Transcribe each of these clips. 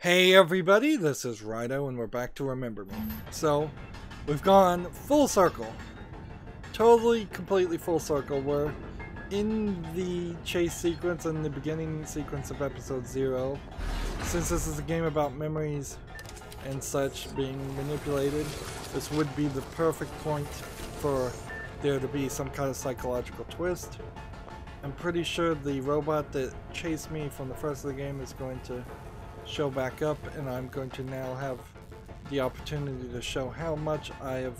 Hey everybody, this is Rydo and we're back to Remember Me. So, we've gone full circle. Totally, completely full circle. We're in the chase sequence and the beginning sequence of episode 0. Since this is a game about memories and such being manipulated, this would be the perfect point for there to be some kind of psychological twist. I'm pretty sure the robot that chased me from the first of the game is going to show back up, and I'm going to now have the opportunity to show how much I have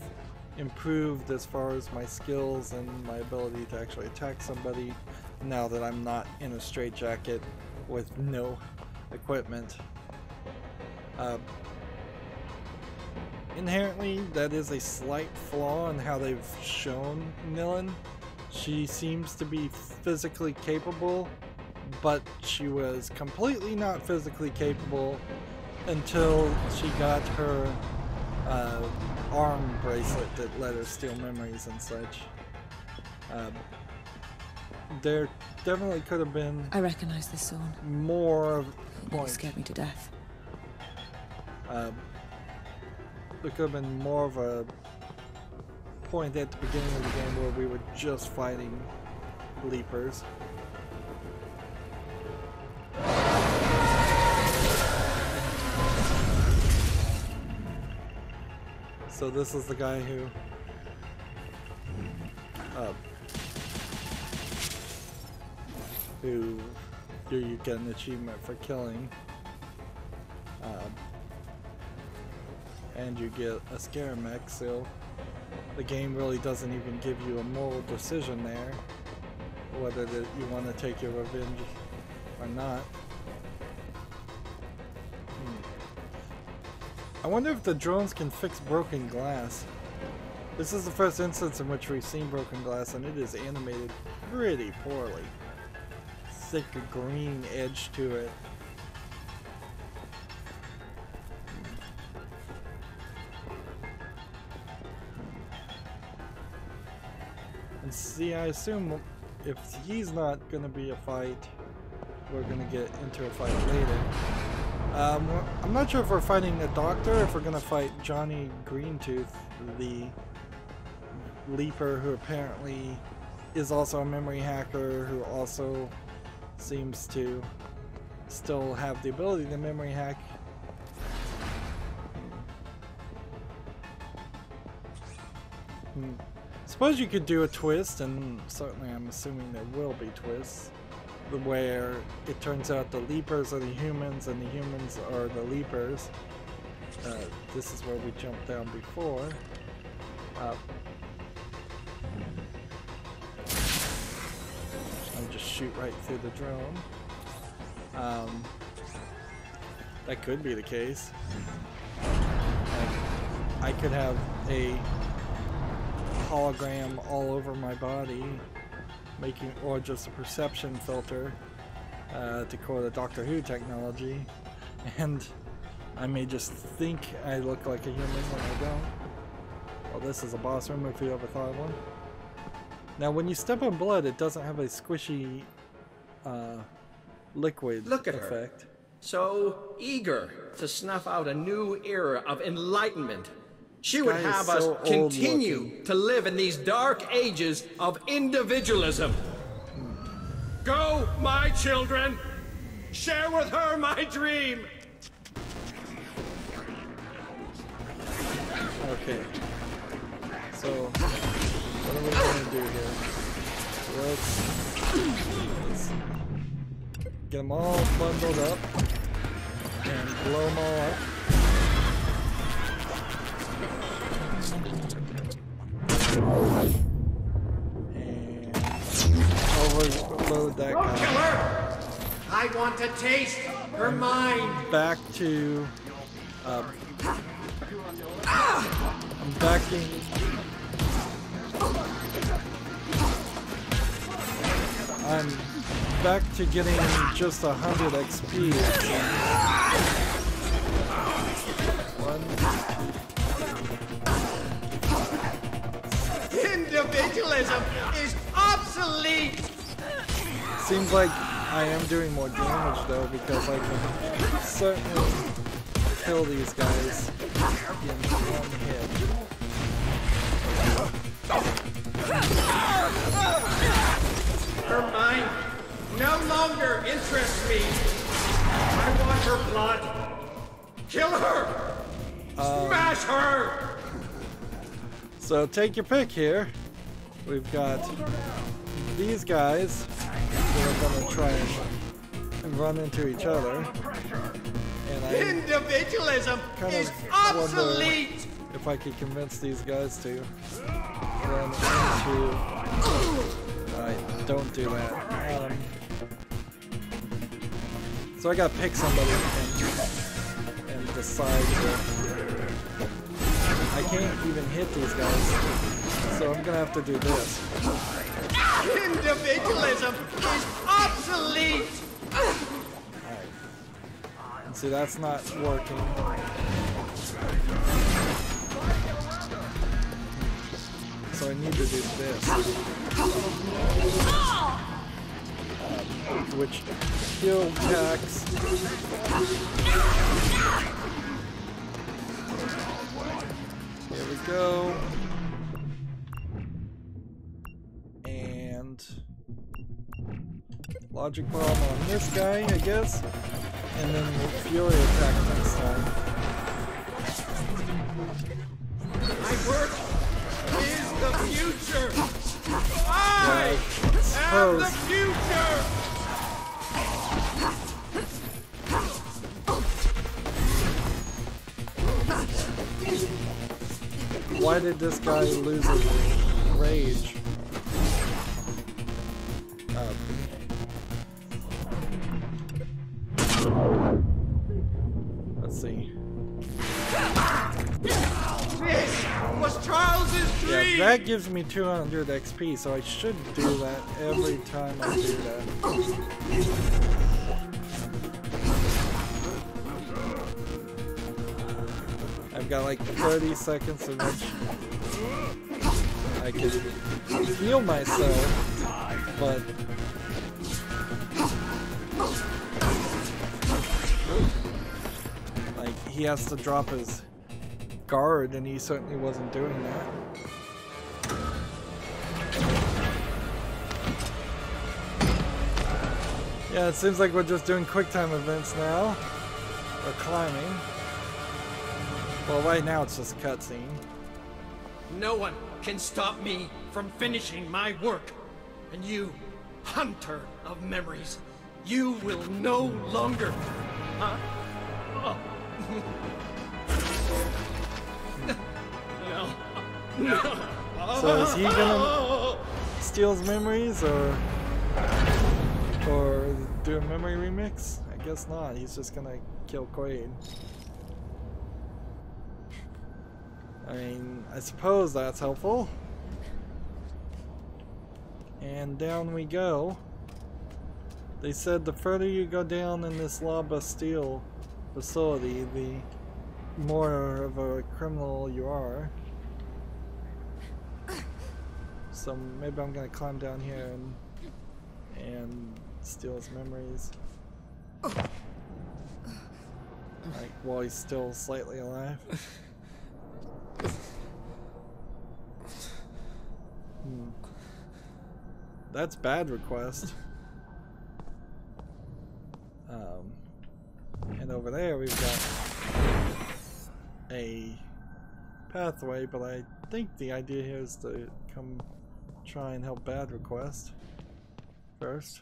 improved as far as my skills and my ability to actually attack somebody now that I'm not in a straitjacket with no equipment. Inherently, that is a slight flaw in how they've shown Nilin. She seems to be physically capable, but she was completely not physically capable until she got her arm bracelet that let her steal memories and such. There definitely could have been... I recognize this zone. More of... It scared me to death. There could have been more of a point at the beginning of the game where we were just fighting leapers. So this is the guy who you get an achievement for killing, and you get a scare mech, so the game really doesn't even give you a moral decision there, whether you want to take your revenge or not. I wonder if the drones can fix broken glass. This is the first instance in which we've seen broken glass, and it is animated pretty poorly. Thick green edge to it. And see, I assume if he's not going to be a fight, we're going to get into a fight later. I'm not sure if we're fighting a doctor or if we're going to fight Johnny Greentooth, the leaper who apparently is also a memory hacker, who also seems to still have the ability to memory hack. Suppose you could do a twist, and certainly I'm assuming there will be twists, where it turns out the leapers are the humans and the humans are the leapers. This is where we jumped down before. I'll just shoot right through the drone. That could be the case. I could have a hologram all over my body, or just a perception filter, to quote a Doctor Who technology, and I may just think I look like a human when I don't. Well, this is a boss room if you ever thought of one. Now, when you step on blood, it doesn't have a squishy liquid Look at effect. her. So eager to snuff out a new era of enlightenment. She would have us continue to live in these dark ages of individualism. Go, my children! Share with her my dream! Okay. So, what are we going to do here? Let's get them all bundled up and blow them all up. And overload that guy. Killer! I want to taste her mind! Back to... I'm backing... I'm back to getting just 100 XP. Individualism is obsolete! Seems like I am doing more damage though because I can certainly kill these guys in one hit. Her mind no longer interests me. I want her blood. Kill her! Smash her! So take your pick here. We've got these guys that are going to try and run into each other. And I Individualism kind is of obsolete! wonder if I could convince these guys to run into... Alright, don't do that. So I gotta pick somebody and decide I can't even hit these guys, so I'm gonna have to do this. Individualism is obsolete! Alright. And see, that's not working. So I need to do this. Which kill attacks. Here we go. And logic bomb on this guy, I guess. And then fury attack next time. My work is the future! I am the future! Why did this guy lose his rage? Let's see. This was Charles's dream! Yeah, that gives me 200 XP, so I should do that every time I do that. I've got like 30 seconds in which I can heal myself, but like he has to drop his guard, and he certainly wasn't doing that. Yeah, it seems like we're just doing quick time events now, or climbing. Well, right now it's just a cutscene. No one can stop me from finishing my work. And you, hunter of memories, you will no longer... Huh? Oh. No. No. So is he gonna steal his memories, or do a memory remix? I guess not. He's just gonna kill Quaid. I mean, I suppose that's helpful. And down we go. They said the further you go down in this La Bastille facility, the more of a criminal you are. So maybe I'm gonna climb down here and steal his memories. Like while he's still slightly alive. That's bad request. And over there we've got a pathway, but I think the idea here is to come try and help bad request first.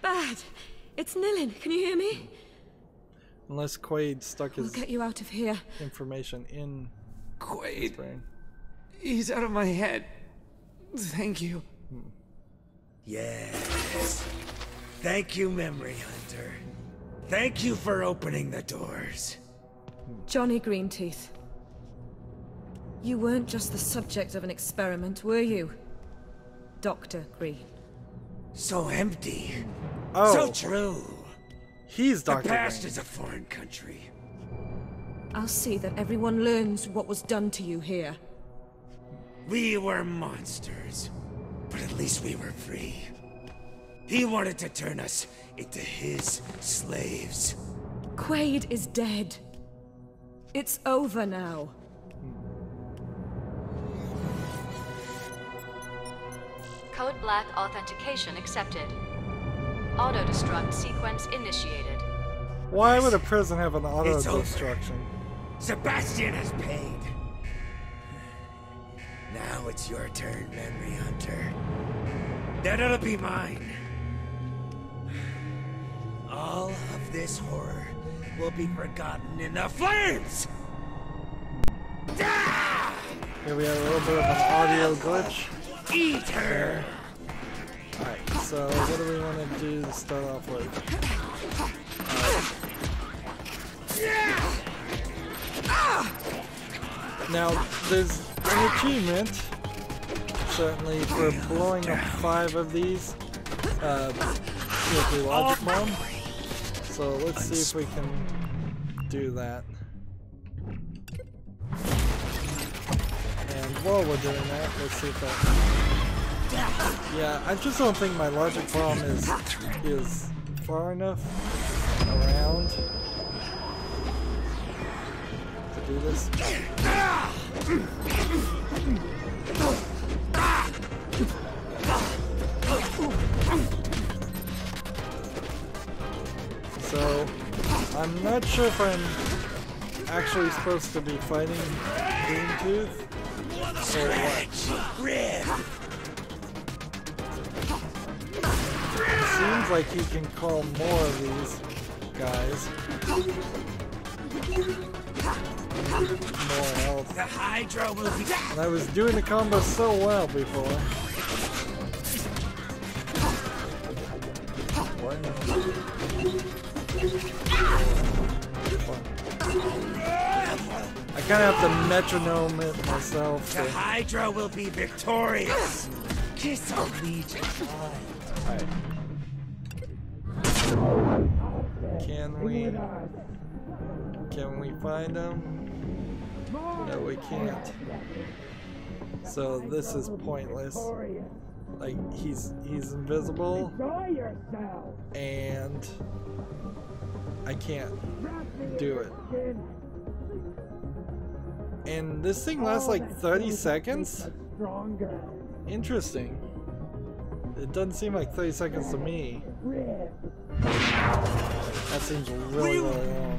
Bad! It's Nilin, can you hear me? Unless Quaid stuck his We'll get you out of here. information in Quaid. brain. He's out of my head. Thank you. Yes. Thank you, Memory Hunter. Thank you for opening the doors. Johnny Greenteeth. You weren't just the subject of an experiment, were you? Dr. Green. So empty. Oh, So true. he's The Dr. past Green. is a foreign country. I'll see that everyone learns what was done to you here. We were monsters. But at least we were free. He wanted to turn us into his slaves. Quaid is dead. It's over now. Code Black authentication accepted. Auto-destruct sequence initiated. Why would a prison have an auto-destruction? Sebastian has paid. Now it's your turn, Memory Hunter. Then it'll be mine. All of this horror will be forgotten in the flames! Here we have a little bit of an audio glitch. Eat her! Alright, so what do we want to do to start off with? Now, there's an achievement, certainly, for blowing up 5 of these with the logic bomb. So let's see if we can do that. And while we're doing that, let's see if that... Yeah, I just don't think my logic bomb is far enough around to do this. So, I'm not sure if I'm actually supposed to be fighting Green Tooth or what. Seems like he can call more of these guys. More health. The Hydra will be... And I was doing the combo so well before. I kind of have to metronome it myself. The Hydra will be victorious. Kiss our Legion. Alright. Can we find him? No, we can't. So this is pointless. Like he's invisible, and I can't do it. And this thing lasts like 30 seconds? Interesting. It doesn't seem like 30 seconds to me. That seems really, really long.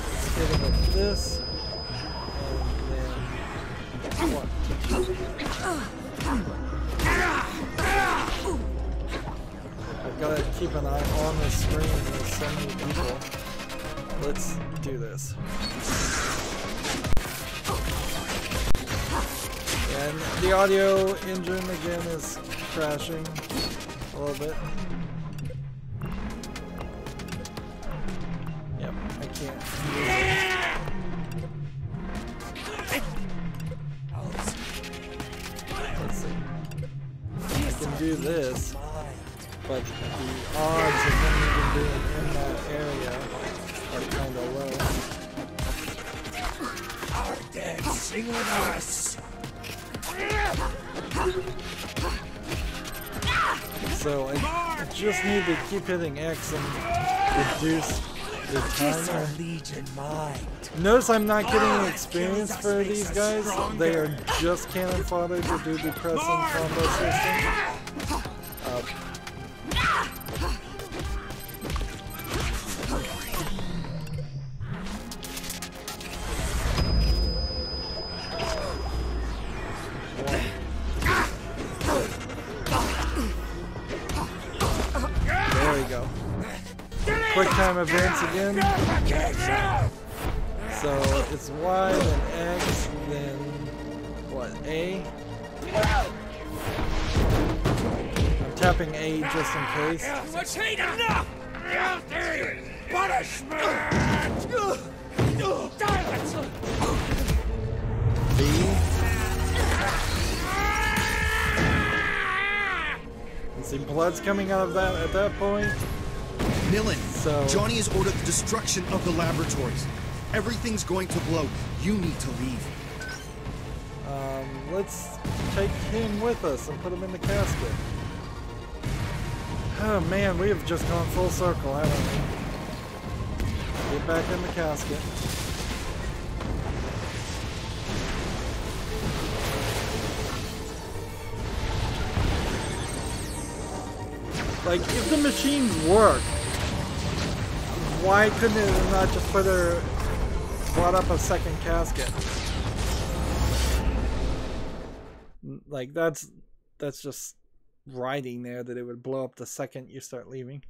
Let's hit him with this. And then... what? I've got to keep an eye on the screen. There's so many people. Let's do this. And the audio engine again is crashing a little bit. Yep, I can't. Let's see. I can do this, but the odds of him even being in that area are kind of low. Our dead sing with us. So I just need to keep hitting X and reduce the timer. Notice I'm not getting experience for these guys. They are just cannon fodder to do the press and combo system. Quick time events again. So it's Y, then X, then what, A? I'm tapping A just in case. B. You see blood's coming out of that at that point. Nilin, So, Johnny has ordered the destruction of the laboratories. Everything's going to blow. You need to leave. Let's take him with us and put him in the casket. Oh man, we have just gone full circle, haven't we? Get back in the casket. Like, if the machines work, why couldn't it not just brought up a second casket? Like, that's just writing there that it would blow up the second you start leaving.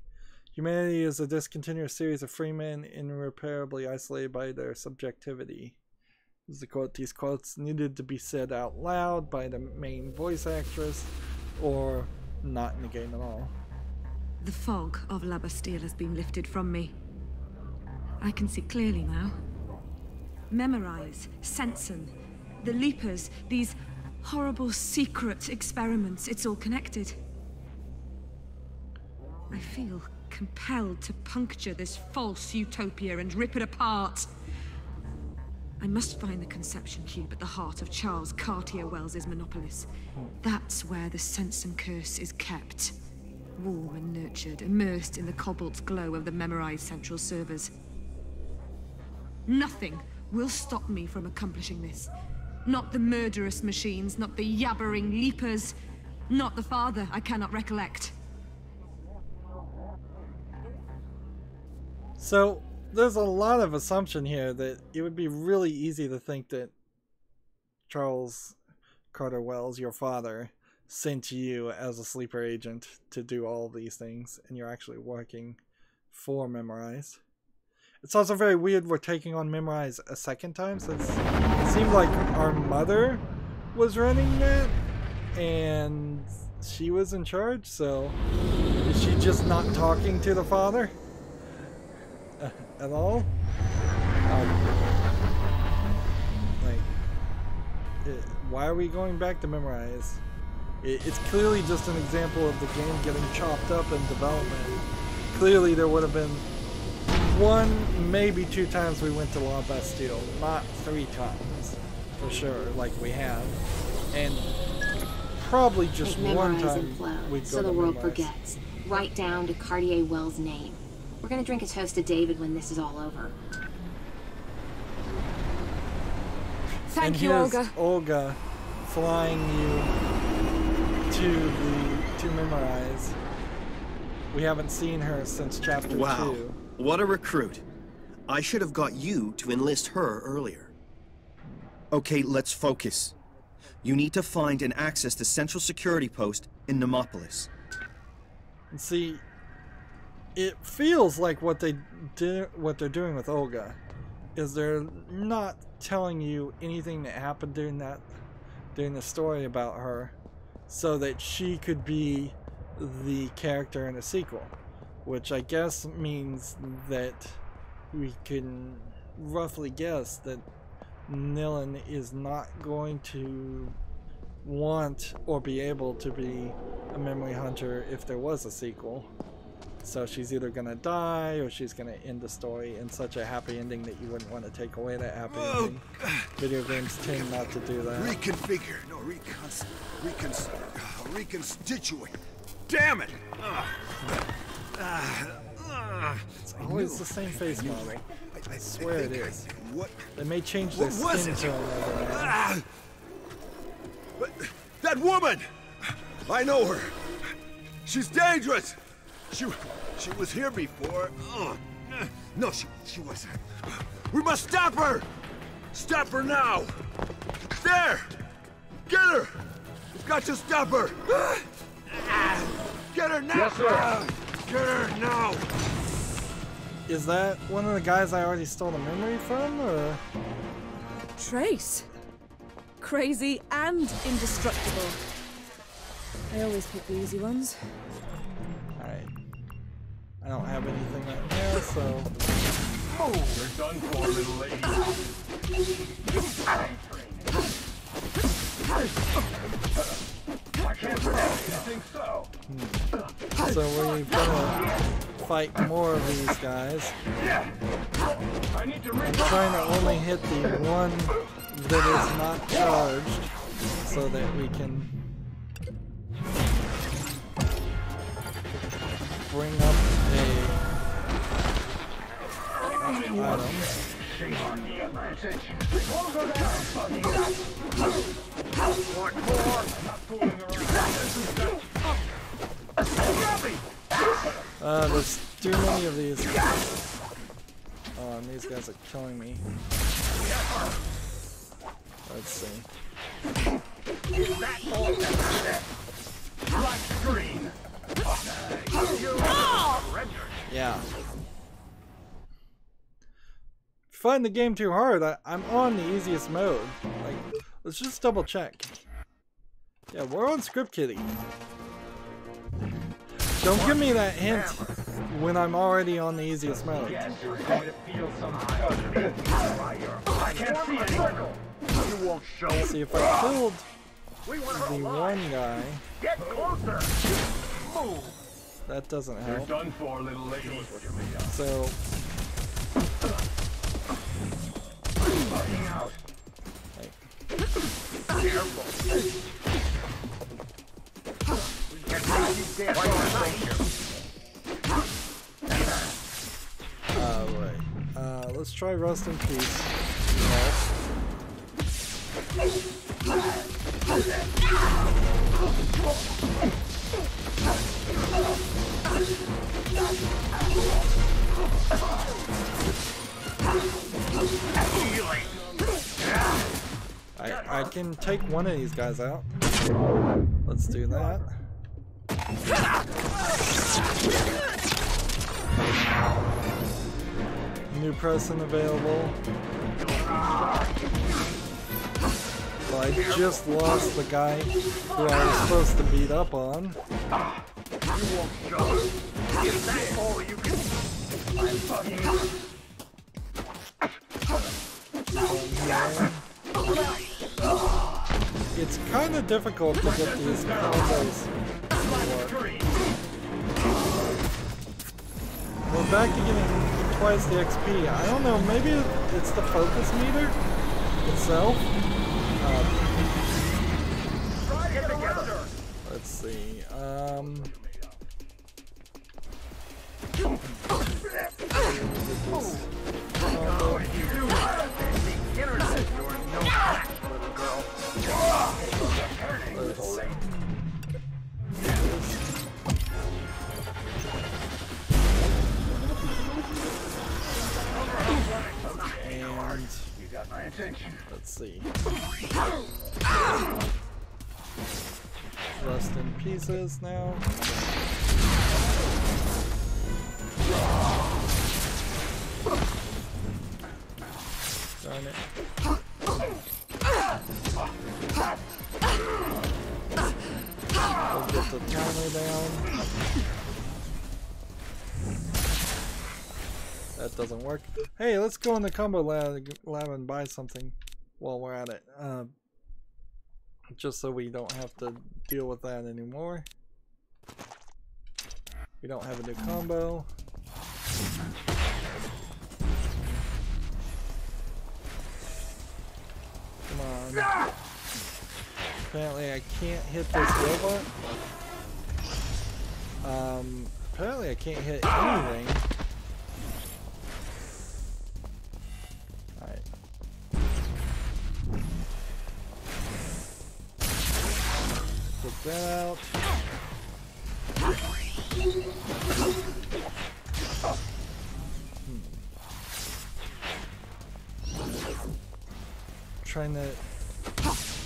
Humanity is a discontinuous series of free men irreparably isolated by their subjectivity. This is the quote. These quotes needed to be said out loud by the main voice actress, or not in the game at all. The fog of La Bastille has been lifted from me. I can see clearly now. Memorize, Sensen, the Leapers, these horrible secret experiments, it's all connected. I feel compelled to puncture this false utopia and rip it apart. I must find the conception cube at the heart of Charles Cartier-Wells' Monopolis. That's where the Sensen curse is kept. Warm and nurtured, immersed in the cobalt glow of the memorized central servers. Nothing will stop me from accomplishing this. Not the murderous machines, not the yabbering leapers, not the father I cannot recollect. So, there's a lot of assumption here that it would be really easy to think that Charles Carter Wells, your father, sent you as a sleeper agent to do all these things, and you're actually working for Memorize. It's also very weird we're taking on Memorize a second time, since it seemed like our mother was running that, and she was in charge, so is she just not talking to the father at all? Why are we going back to Memorize? It's clearly just an example of the game getting chopped up in development. Clearly there would have been one, maybe 2 times we went to La Bastille, not 3 times, for sure, like we have. And probably just one time we'd go so the to world Memorize. forgets. Right down to Cartier-Wells' name. We're gonna drink a toast to David when this is all over. Thank you, here's Olga. Olga flying you to Memorize. We haven't seen her since chapter 2. Wow, what a recruit. I should have got you to enlist her earlier. Okay, let's focus. You need to find and access the Central Security Post in Nemopolis. And see, it feels like what they're doing with Olga is they're not telling you anything that happened during the story about her, so that she could be the character in a sequel, which I guess means that we can roughly guess that Nilin is not going to want or be able to be a memory hunter if there was a sequel. So she's either gonna die or she's gonna end the story in such a happy ending that you wouldn't want to take away that happy ending. Video games tend not to do that. Reconfigure. No, reconstitute. Damn it! It's always the same face model. I swear it is. What? They may change their skin tone over there. But that woman! I know her. She's dangerous. She was here before. No, she wasn't. We must stop her! Stop her now! There! Get her! We've got to stop her! Get her now! Yes, sir. Get her now! Is that one of the guys I already stole the memory from, or? Trace. Crazy and indestructible. I always pick the easy ones. Alright. I don't have anything right now, so... Oh, you're done for, little lady. I can't think so. So we're gonna fight more of these guys. I'm trying to only hit the one that is not charged so that we can bring up a item. There's too many of these. Oh, and these guys are killing me. Let's see. Yeah. If you find the game too hard, I'm on the easiest mode. Like, let's just double check. Yeah, we're on Script Kitty. Don't give me that hint when I'm already on the easiest mode. Let's see if I killed the one guy. That doesn't help. So alright. Let's try Rust in Peace. I can take one of these guys out. Let's do that. New person available. Well, I just lost the guy who I was supposed to beat up on. It's kind of difficult to get these combos to work. We're back to getting twice the XP. I don't know, maybe it's the focus meter itself. Let's see. Let's see. Rust in pieces now. Darn it. We'll get the timer down. That doesn't work. Hey, let's go in the combo lab and buy something while we're at it. Just so we don't have to deal with that anymore. We don't have a new combo. Come on. Apparently I can't hit this robot. Apparently I can't hit anything. Alright. Take that out. Trying to...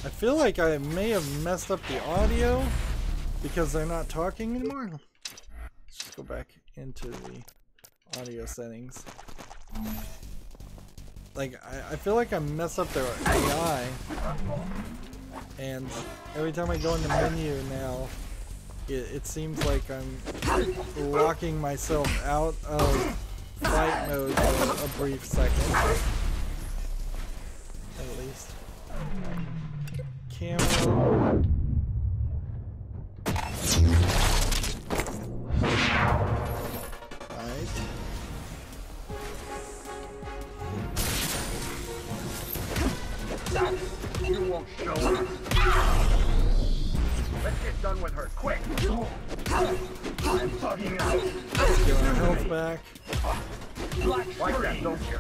I feel like I may have messed up the audio because they're not talking anymore. Let's just go back into the audio settings. Like, I feel like I messed up their AI, and every time I go in the menu now, it seems like I'm locking myself out of fight mode for a brief second. At least. Camera. Alright. Let's get done with her, quick! I'm fucking out. Let's get our health back. Like that, don't you?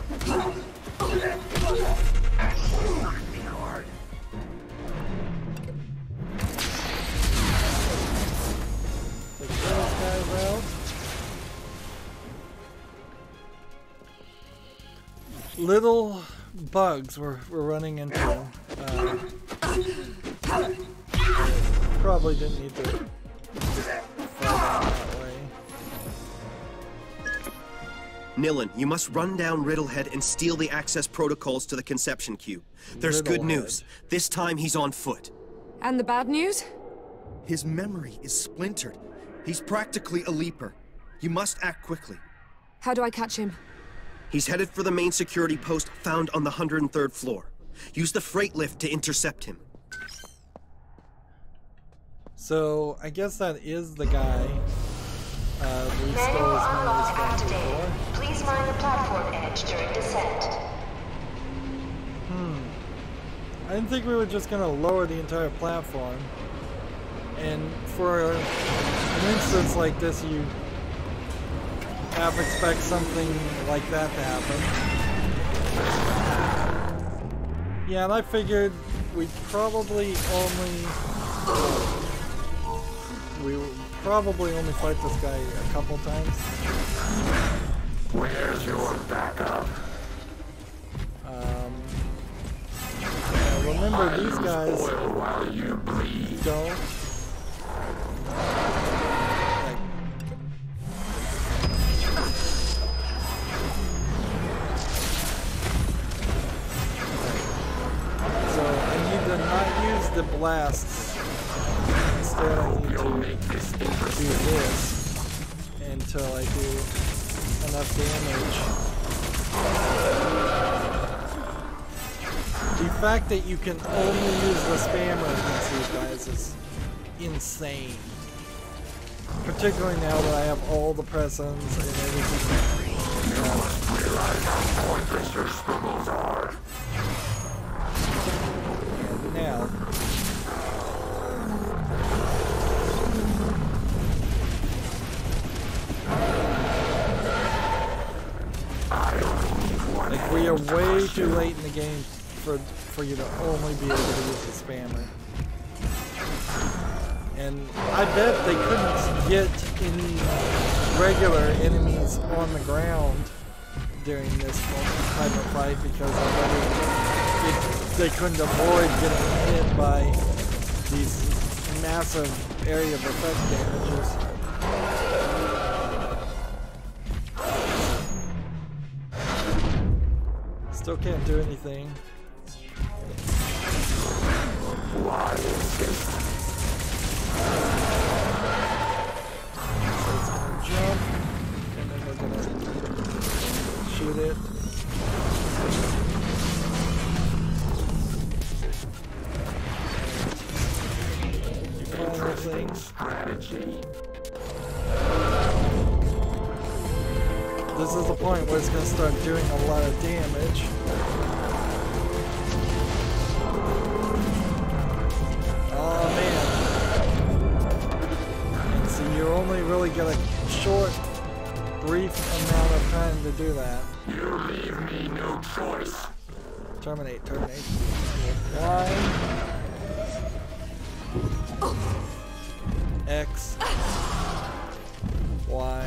Knock me hard. Take those guys out. Little bugs we're running into. Probably didn't need to fight that way. Nilin, you must run down Riddlehead and steal the access protocols to the conception cube. There's good news. This time he's on foot. And the bad news? His memory is splintered. He's practically a leaper. You must act quickly. How do I catch him? He's headed for the main security post found on the 103rd floor. Use the freight lift to intercept him. So, I guess that is the guy we stole his memories from before. Please mind the platform edge during descent. I didn't think we were just going to lower the entire platform. And for an instance like this, you half expect something like that to happen. Yeah, and I figured we'd probably only fight this guy a couple times. Where's your backup? Yeah, remember these guys While you bleed. don't. So I need to not use the blasts. Instead, I need to do this until I do enough damage. The fact that you can only use the spammer against these guys is insane. Particularly now that I have all the presents and everything. You must realize how pointless your scribbles are. And now. Like, we are way too late in the game for you to only be able to use the spammer. And I bet they couldn't get any regular enemies on the ground during this type of fight because they couldn't avoid getting hit by these massive area of effect damages. Still can't do anything. Why is this? So it's gonna jump, and then we're gonna shoot it. Final thing. Strategy. This is the point where it's gonna start doing a lot of damage. Oh man. And see, you only really get a short, brief amount of time to do that. You leave me no choice. Terminate. Y. X. Y.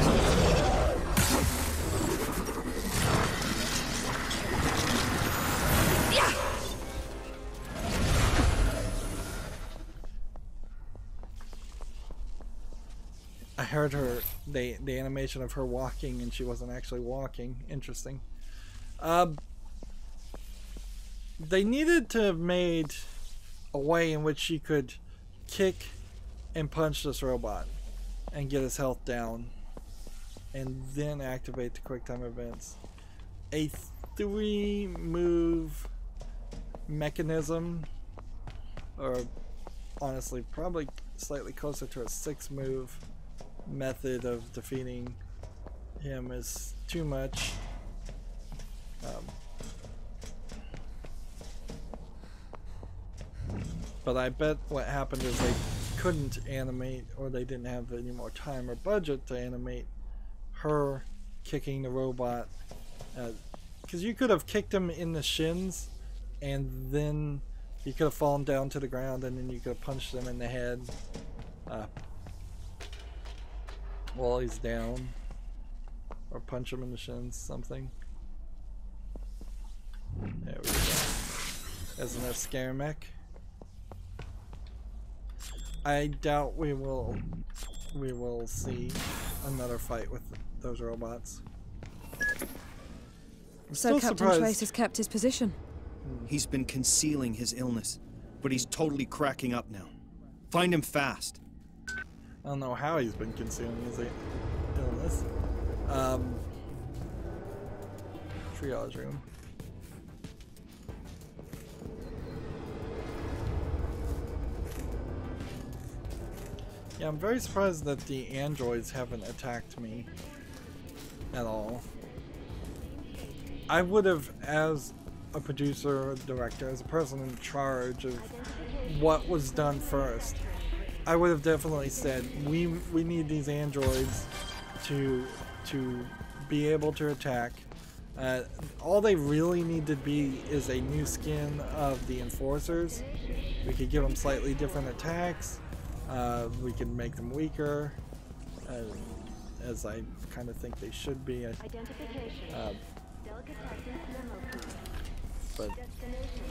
I heard her, the animation of her walking, and she wasn't actually walking. Interesting. They needed to have made a way in which she could kick and punch this robot and get his health down and then activate the quick time events. A 3-move mechanism, or honestly probably slightly closer to a 6-move method of defeating him is too much. But I bet what happened is they couldn't animate, or they didn't have any more time or budget to animate her kicking the robot. Because you could have kicked him in the shins, and then he could have fallen down to the ground, and then you could have punched him in the head while he's down, or punch him in the shins, something. There we go. As an scare mech. I doubt we will see another fight with those robots. So Captain Trace has kept his position. He's been concealing his illness, but he's totally cracking up now. Find him fast. I don't know how he's been concealing his illness. Triage room. Yeah, I'm very surprised that the androids haven't attacked me at all. I would have, as a producer or director, as a person in charge of what was done first, I would have definitely said, we need these androids to be able to attack. All they really need to be is a new skin of the enforcers. We could give them slightly different attacks. We can make them weaker, as I kind of think they should be. But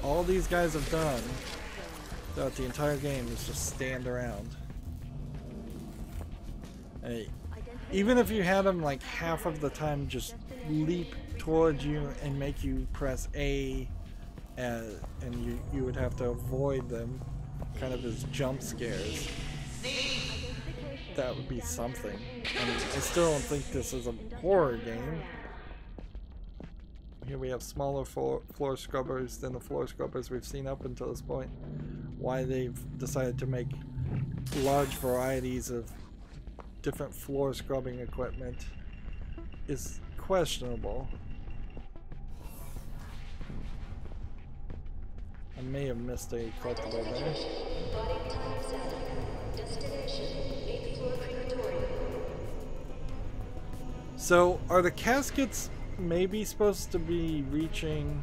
all these guys have done throughout the entire game is just stand around. Even if you had them like half of the time just leap towards you and make you press A, and you would have to avoid them, kind of as jump scares. That would be something. I mean, I still don't think this is a horror game. Here we have smaller floor scrubbers than the floor scrubbers we've seen up until this point. Why they've decided to make large varieties of different floor scrubbing equipment is questionable. I may have missed a collectible there. So, are the caskets maybe supposed to be reaching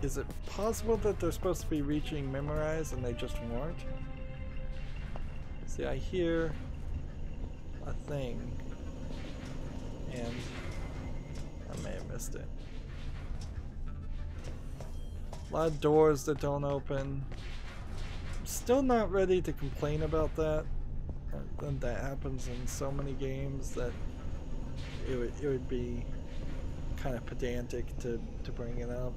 is it possible that they're supposed to be reaching Memorize and they just weren't? See, I hear a thing and I may have missed it. A lot of doors that don't open. I'm still not ready to complain about that. And that happens in so many games that it would be kind of pedantic to bring it up.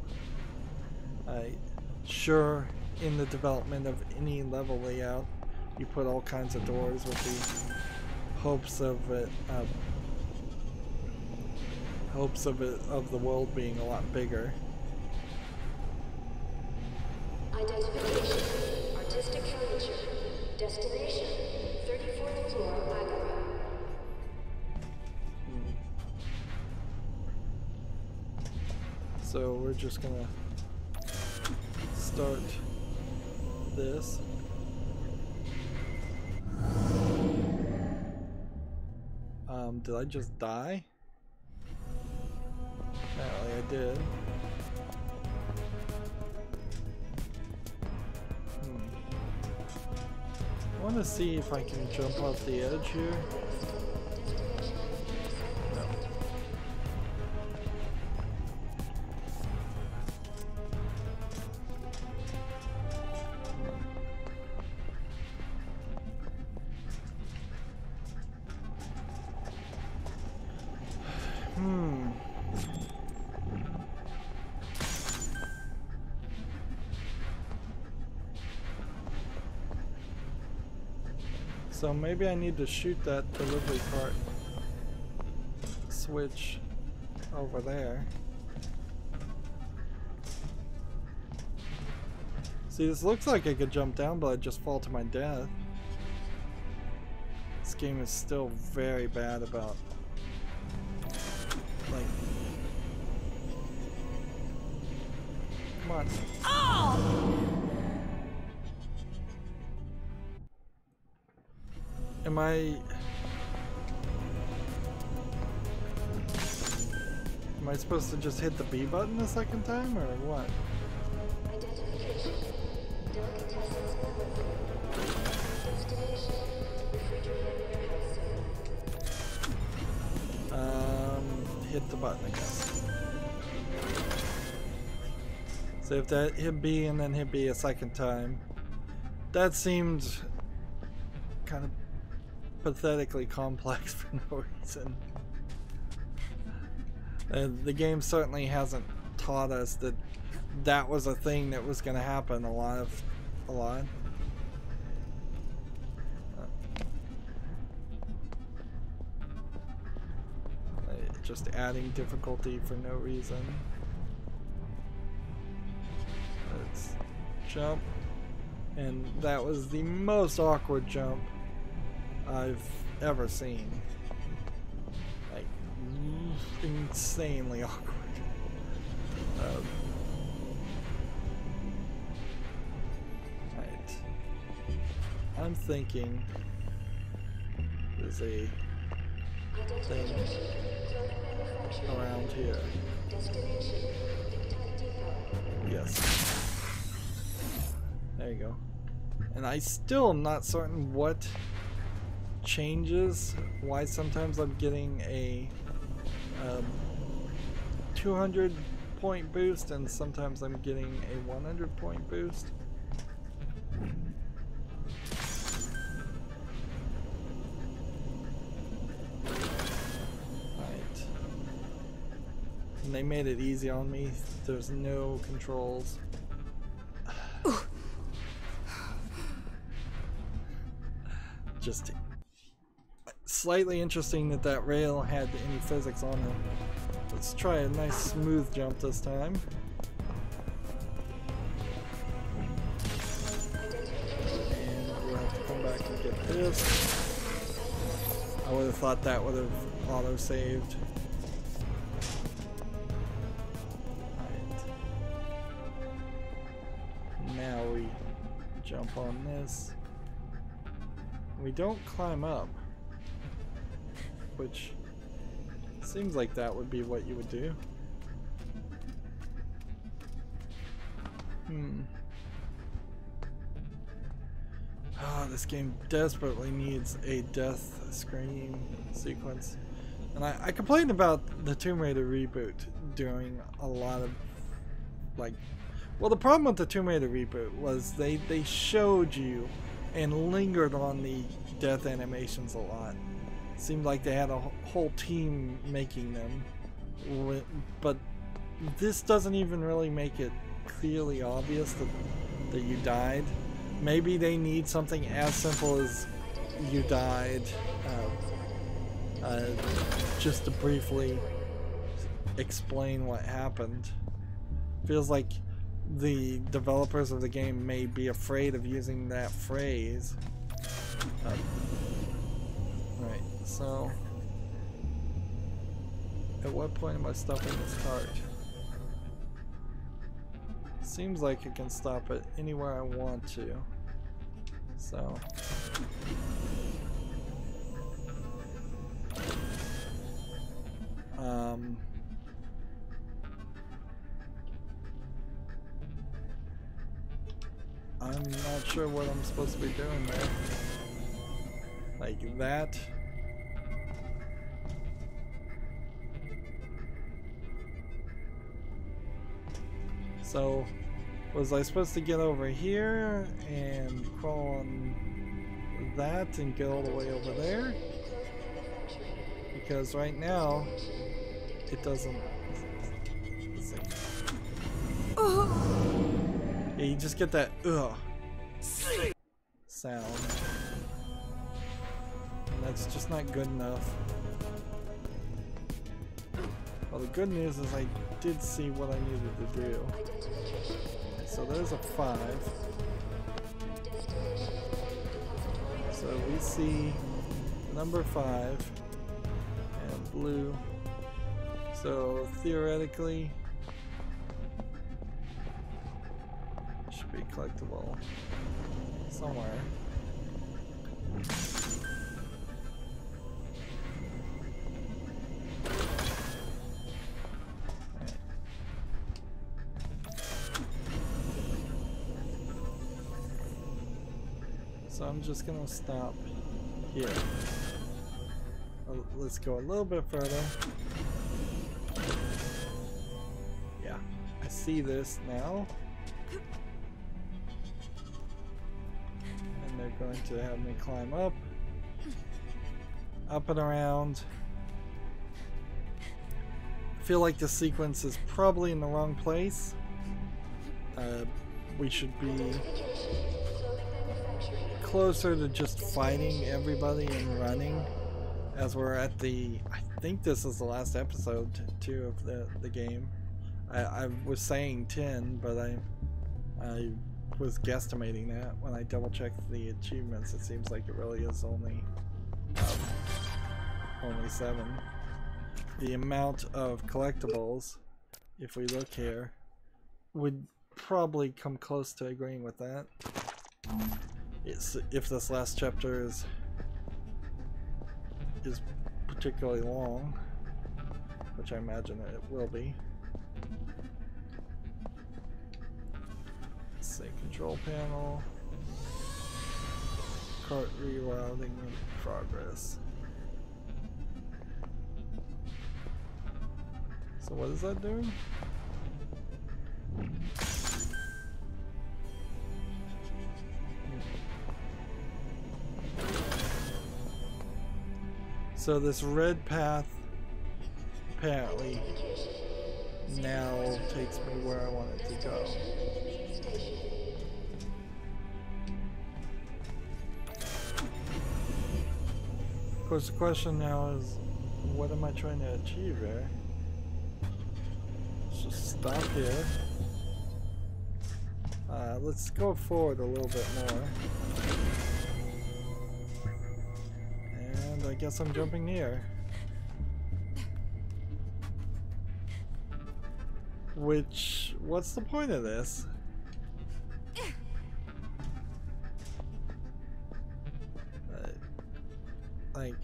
Sure, in the development of any level layout, you put all kinds of doors with the hopes of the world being a lot bigger. Identification. Artistic furniture. Destination. 34th floor, Agora. So we're just gonna start this. Did I just die? Apparently I did. I want to see if I can jump off the edge here. So maybe I need to shoot that delivery cart switch over there. See, this looks like I could jump down, but I'd just fall to my death. This game is still very bad about, like, Come on. Am I supposed to just hit the B button the second time, or what? Identification. Delicatessen destination. Refrigerated warehouse zone. Hit the button, I guess. So if that hit B and then hit B a second time, that seemed kind of pathetically complex for no reason. The game certainly hasn't taught us that that was a thing that was going to happen a lot. Just adding difficulty for no reason. Let's jump. And that was the most awkward jump I've ever seen. Like, insanely awkward. Right. I'm thinking there's a thing around here. Yes. There you go. And I still am not certain what changes, why sometimes I'm getting a 200 point boost and sometimes I'm getting a 100 point boost. Right. And they made it easy on me. There's no controls. Just slightly interesting that that rail had any physics on it. Let's try a nice smooth jump this time. And we'll have to come back and get this. I would have thought that would have auto-saved. Right. Now we jump on this. We don't climb up, which seems like that would be what you would do. Oh, this game desperately needs a death screen sequence. And I complained about the Tomb Raider reboot doing a lot of, like, well, the problem with the Tomb Raider reboot was they showed you and lingered on the death animations a lot. Seemed like they had a whole team making them, but this doesn't even really make it clearly obvious that you died. Maybe they need something as simple as you died, just to briefly explain what happened. Feels like the developers of the game may be afraid of using that phrase. Right, so at what point am I stopping this cart? Seems like I can stop it anywhere I want to. So I'm not sure what I'm supposed to be doing there. Like that. So, was I supposed to get over here and crawl on that and get all the way over there? Because right now, it doesn't. Let's see. Yeah, you just get that ugh sound. And that's just not good enough. Well, the good news is I did see what I needed to do. So there's a 5. So we see number 5 and blue. So theoretically, be collectible somewhere. So I'm just gonna stop here. Let's go a little bit further. Yeah, I see this now. And they're going to have me climb up and around. I feel like the sequence is probably in the wrong place. We should be closer to just fighting everybody and running, as we're at the, I think this is the last episode too of the game. I was saying 10, but I was guesstimating that. When I double checked the achievements, it seems like it really is only 7. The amount of collectibles, if we look here, would probably come close to agreeing with that. If this last chapter is particularly long, which I imagine it will be. Let's see, control panel, cart rerouting in progress. So what is that doing? So this red path apparently now takes me where I want it to go. Of course, the question now is, what am I trying to achieve here? Let's just stop here. Let's go forward a little bit more. I guess I'm jumping here. Which, what's the point of this? Like...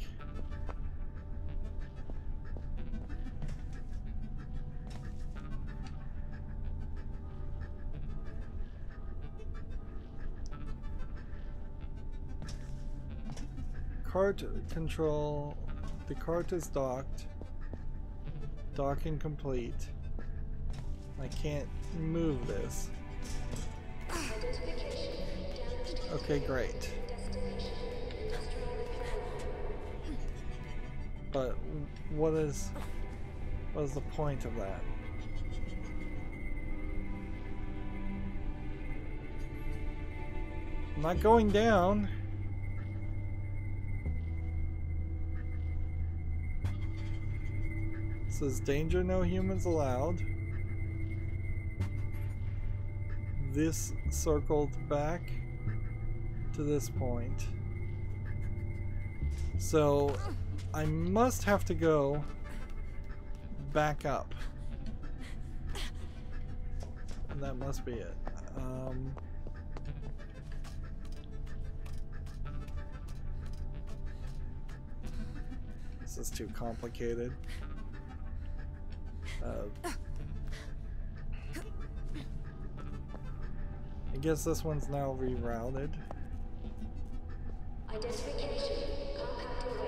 Cart control. The cart is docked. Docking complete. I can't move this. Okay, great. But what is the point of that? I'm not going down. Says danger, no humans allowed. This circled back to this point. So I must have to go back up. And that must be it. This is too complicated. I guess this one's now rerouted.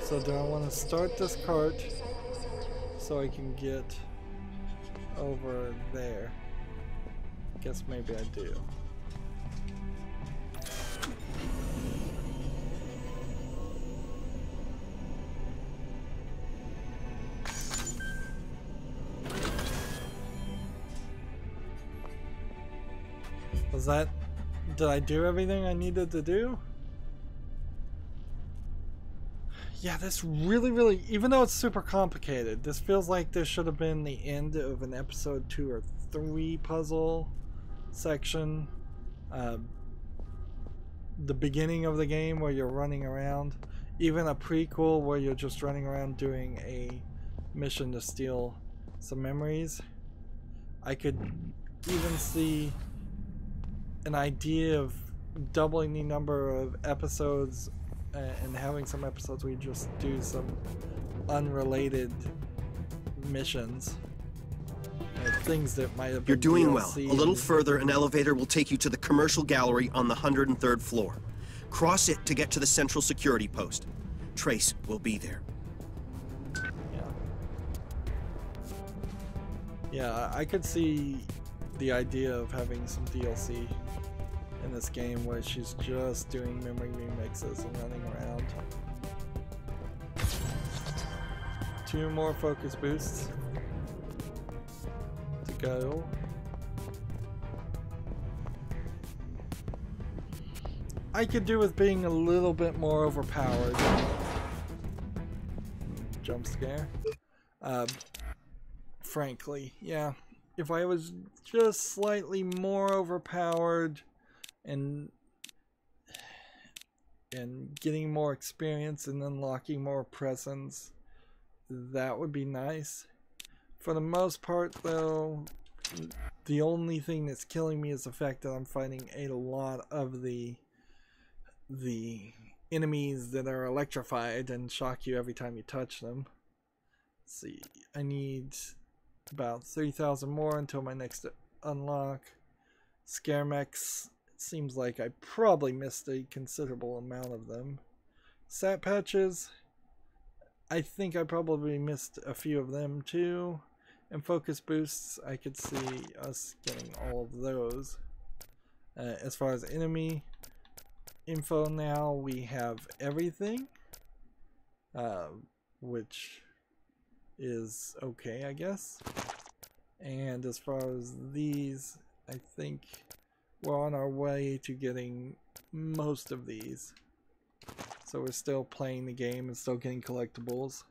So do I want to start this cart so I can get over there? I guess maybe I do. Was that... did I do everything I needed to do? Yeah, this really, even though it's super complicated, this feels like this should have been the end of an episode 2 or 3 puzzle section. The beginning of the game where you're running around. Even a prequel where you're just running around doing a mission to steal some memories. I could even see an idea of doubling the number of episodes and having some episodes where you just do some unrelated missions. Things that might have been You're doing DLC. well. A little further, an elevator will take you to the commercial gallery on the 103rd floor. Cross it to get to the central security post. Trace will be there. Yeah, I could see the idea of having some DLC in this game where she's just doing memory remixes and running around. 2 more focus boosts to go. I could do with being a little bit more overpowered. Jump scare. Frankly, yeah. If I was just slightly more overpowered and getting more experience and unlocking more presence, that would be nice. For the most part, though, the only thing that's killing me is the fact that I'm fighting a lot of the enemies that are electrified and shock you every time you touch them. Let's see, I need about 3,000 more until my next unlock. Scare mechs, it seems like I probably missed a considerable amount of them. Sat patches, I think I probably missed a few of them too. And focus boosts, I could see us getting all of those. As far as enemy info now, we have everything, which is okay, I guess. And as far as these, I think we're on our way to getting most of these. So we're still playing the game and still getting collectibles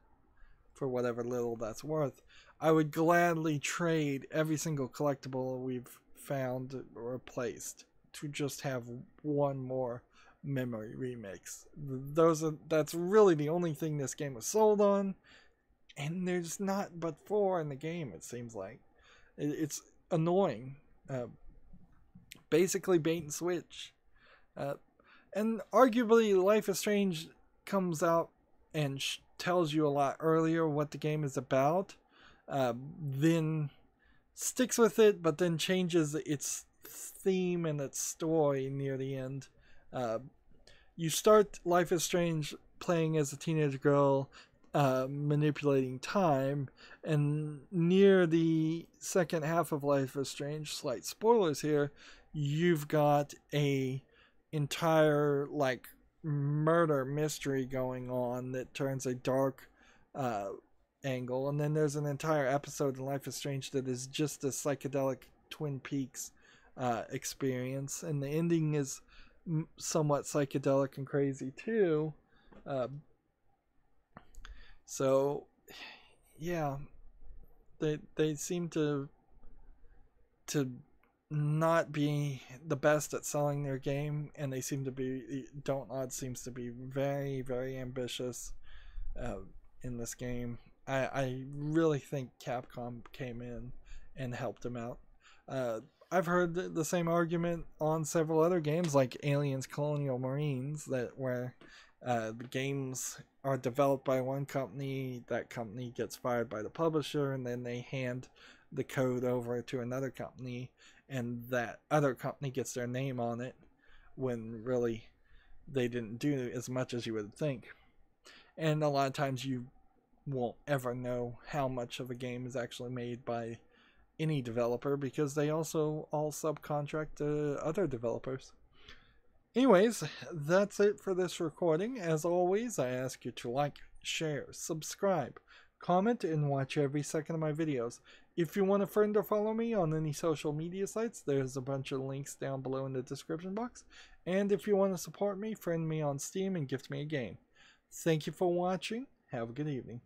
for whatever little that's worth. I would gladly trade every single collectible we've found or replaced to just have one more memory remix. That's really the only thing this game was sold on. And there's not but 4 in the game, it seems like. It's annoying. Basically bait and switch. And arguably Life is Strange comes out and tells you a lot earlier what the game is about. Then sticks with it, but then changes its theme and its story near the end. You start Life is Strange playing as a teenage girl, manipulating time, and near the second half of Life is Strange, slight spoilers here, you've got a entire like murder mystery going on that turns a dark angle, and then there's an entire episode in Life is Strange that is just a psychedelic Twin Peaks experience, and the ending is somewhat psychedelic and crazy too. So, yeah, they seem to not be the best at selling their game, and they seem to be, Dontnod seems to be very, very ambitious in this game. I really think Capcom came in and helped them out. I've heard the same argument on several other games like Aliens Colonial Marines, where the games are developed by one company, that company gets fired by the publisher, and then they hand the code over to another company, and that other company gets their name on it, when really they didn't do as much as you would think. And a lot of times you won't ever know how much of a game is actually made by any developer, because they also all subcontract to other developers. Anyways, that's it for this recording. As always, I ask you to like, share, subscribe, comment, and watch every second of my videos. If you want to friend or follow me on any social media sites, there's a bunch of links down below in the description box. And if you want to support me, friend me on Steam and gift me a game. Thank you for watching. Have a good evening.